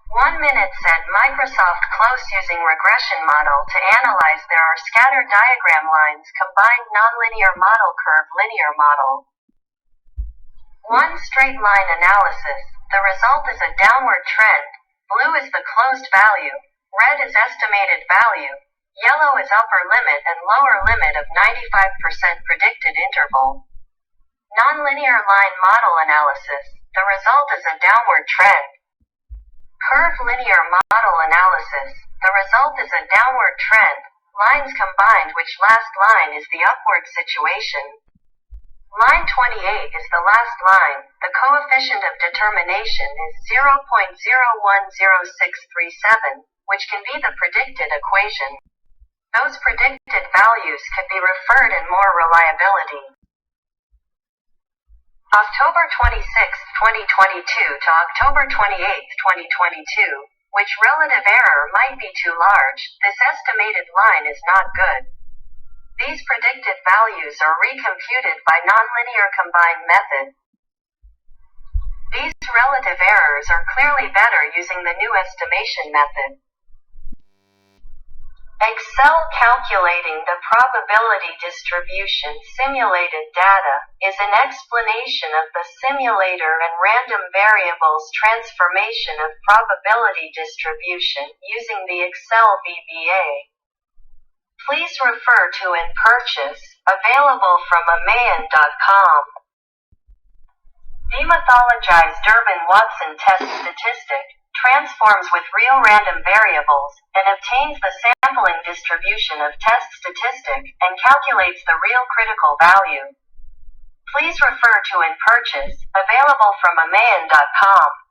1 minute said Microsoft close using regression model to analyze there are scattered diagram lines combined nonlinear model curve linear model. 1 straight line analysis. The result is a downward trend. Blue is the closed value. Red is estimated value. Yellow is upper limit and lower limit of 95% predicted interval. Nonlinear line model analysis. The result is a downward trend. Curve linear model analysis. The result is a downward trend. Lines combined, which last line is the upward situation. Line 28 is the last line. The coefficient of determination is 0.010637, which can be the predicted equation. Those predicted values could be referred in more reliability. October 26, 2022 to October 28, 2022, which relative error might be too large, this estimated line is not good. These predicted values are recomputed by nonlinear combined method. These relative errors are clearly better using the new estimation method. Excel calculating the probability distribution simulated data is an explanation of the simulator and random variables transformation of probability distribution using the Excel VBA. Please refer to in purchase, available from amayan.com. Demythologized Durbin-Watson test statistic transforms with real random variables and obtains the sampling distribution of test statistic and calculates the real critical value. Please refer to in purchase, available from amayan.com.